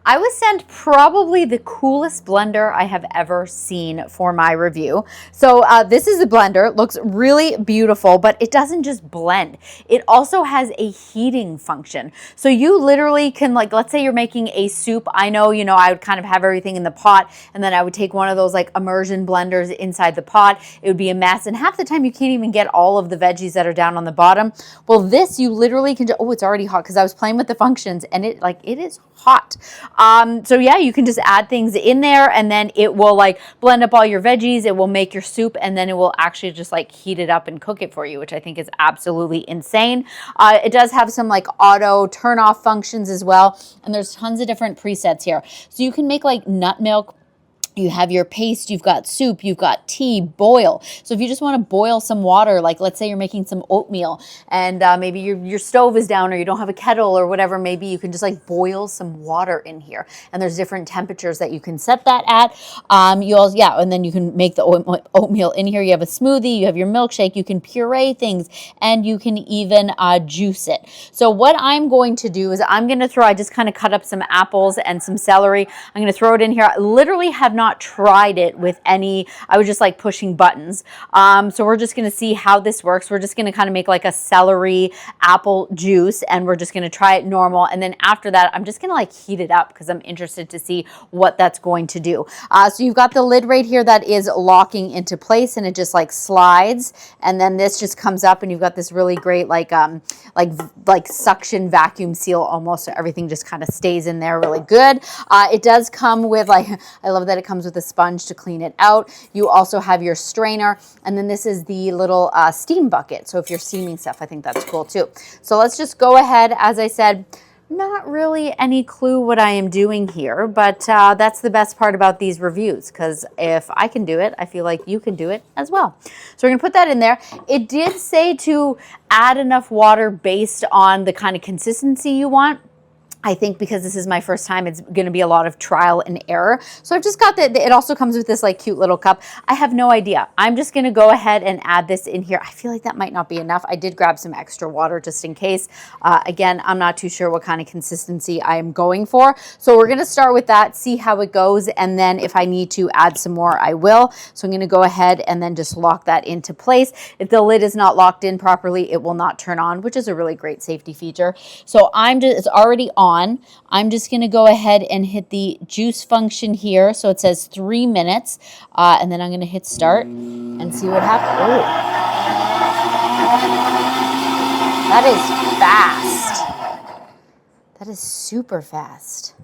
I was sent probably the coolest blender I have ever seen for my review. So this is a blender. It looks really beautiful, but it doesn't just blend. It also has a heating function. So you literally can, like, let's say you're making a soup. I know, I would kind of have everything in the pot, and then I would take one of those like immersion blenders inside the pot. It would be a mess, and half the time you can't even get all of the veggies that are down on the bottom. Well, this you literally can oh, it's already hot because I was playing with the functions, and it is hot. So yeah, you can just add things in there, and then it will like blend up all your veggies. It will make your soup, and then it will actually just like heat it up and cook it for you, which I think is absolutely insane. It does have some like auto turn off functions as well, and there's tons of different presets here. So you can make like nut milk. You have your paste, you've got soup, you've got tea, boil. So if you just want to boil some water, like let's say you're making some oatmeal, and maybe your stove is down, or you don't have a kettle or whatever, maybe you can just like boil some water in here. And there's different temperatures that you can set that at. And then you can make the oatmeal in here. You have a smoothie, you have your milkshake, you can puree things, and you can even juice it. So what I'm going to do is I just kind of cut up some apples and some celery. I'm going to throw it in here. I literally have not tried it with any, I was just like pushing buttons. So we're just going to see how this works. We're just going to kind of make like a celery apple juice, and we're just going to try it normal. And then after that, I'm just going to like heat it up because I'm interested to see what that's going to do. So you've got the lid right here that is locking into place, and it just like slides. And then this just comes up, and you've got this really great like suction vacuum seal almost, so everything just kind of stays in there really good. It does come with like, I love that it comes with a sponge to clean it out. You also have your strainer, and then this is the little steam bucket. So if you're steaming stuff, I think that's cool too. So let's just go ahead. As I said, not really any clue what I am doing here, but that's the best part about these reviews, because if I can do it, I feel like you can do it as well. So we're gonna put that in there. It did say to add enough water based on the kind of consistency you want. I think because this is my first time, it's going to be a lot of trial and error. So I've just got it also comes with this like cute little cup. I have no idea. I'm just going to go ahead and add this in here. I feel like that might not be enough. I did grab some extra water just in case. Again, I'm not too sure what kind of consistency I am going for. So we're going to start with that, see how it goes. And then if I need to add some more, I will. So I'm going to go ahead and then just lock that into place. If the lid is not locked in properly, it will not turn on, which is a really great safety feature. So it's already on. I'm just going to go ahead and hit the juice function here. So it says 3 minutes, and then I'm going to hit start and see what happens. Oh, that is fast. That is super fast.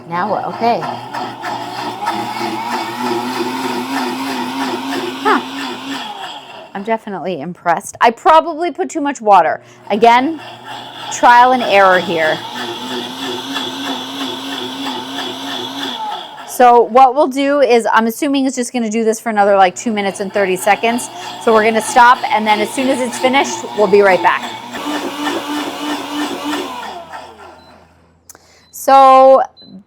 Now what? Okay. I'm definitely impressed. I probably put too much water. Again, trial and error here. So what we'll do is, I'm assuming it's just going to do this for another like 2 minutes and 30 seconds. So we're going to stop, and then as soon as it's finished, we'll be right back. So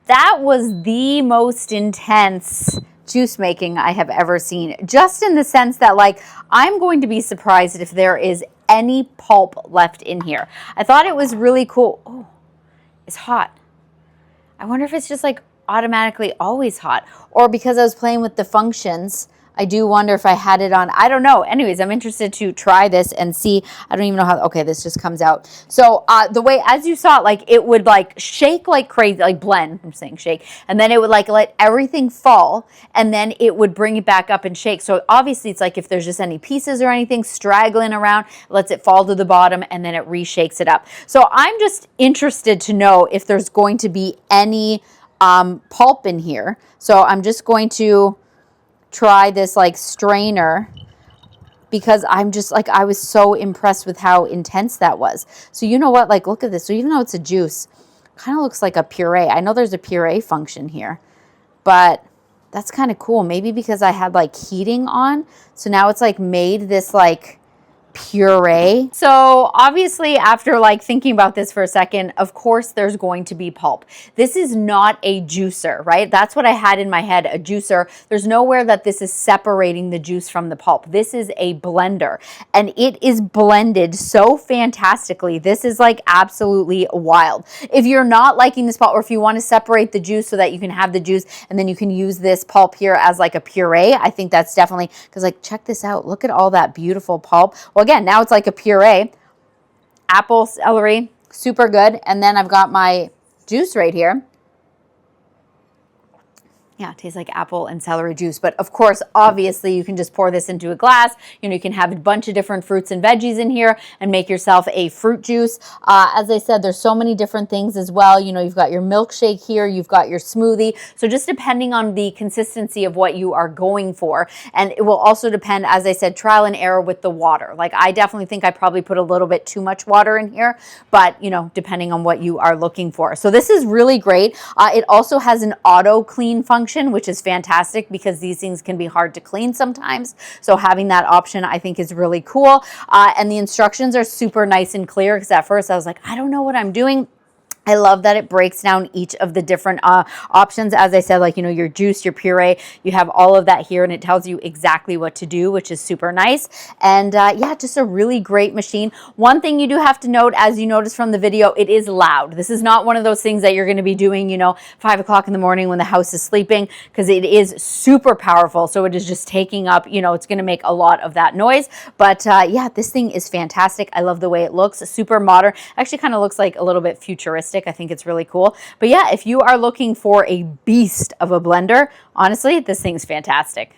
that was the most intense juice making I have ever seen, just in the sense that like I'm going to be surprised if there is any pulp left in here. I thought it was really cool. Oh, it's hot. I wonder if it's just like automatically always hot, or because I was playing with the functions, I do wonder if I had it on. I don't know. Anyways, I'm interested to try this and see. I don't even know how. Okay, this just comes out. So the way, as you saw, like it would like shake like crazy, like blend. I'm saying shake, and then it would like let everything fall, and then it would bring it back up and shake. So obviously, it's like if there's just any pieces or anything straggling around, it lets it fall to the bottom, and then it reshakes it up. So I'm just interested to know if there's going to be any pulp in here. So I'm just going to try this like strainer, because I'm just like, I was so impressed with how intense that was. So you know what, like look at this. So even though it's a juice, kind of looks like a puree. I know there's a puree function here, but that's kind of cool. Maybe because I had like heating on, so now it's like made this like puree. So obviously after like thinking about this for a second, of course there's going to be pulp. This is not a juicer, right? That's what I had in my head, a juicer. There's nowhere that this is separating the juice from the pulp. This is a blender and it is blended so fantastically. This is like absolutely wild. If you're not liking this pulp, or if you want to separate the juice so that you can have the juice and then you can use this pulp here as like a puree, I think that's definitely, because like check this out. Look at all that beautiful pulp. Well, again, now it's like a puree. Apple, celery, super good. And then I've got my juice right here. Yeah, it tastes like apple and celery juice. But of course, obviously, you can just pour this into a glass. You know, you can have a bunch of different fruits and veggies in here and make yourself a fruit juice. As I said, there's so many different things as well. You know, you've got your milkshake here, you've got your smoothie. So just depending on the consistency of what you are going for. And it will also depend, as I said, trial and error with the water. Like I definitely think I probably put a little bit too much water in here, but you know, depending on what you are looking for. So this is really great. It also has an auto clean function, which is fantastic because these things can be hard to clean sometimes. So having that option I think is really cool. And the instructions are super nice and clear, because at first I was like, I don't know what I'm doing. I love that it breaks down each of the different options. As I said, like, you know, your juice, your puree, you have all of that here and it tells you exactly what to do, which is super nice. And yeah, just a really great machine. One thing you do have to note, as you notice from the video, it is loud. This is not one of those things that you're going to be doing, you know, 5 o'clock in the morning when the house is sleeping, because it is super powerful. So it is just taking up, you know, it's going to make a lot of that noise. But yeah, this thing is fantastic. I love the way it looks, super modern. Actually kind of looks like a little bit futuristic. I think it's really cool. But yeah, if you are looking for a beast of a blender, honestly, this thing's fantastic.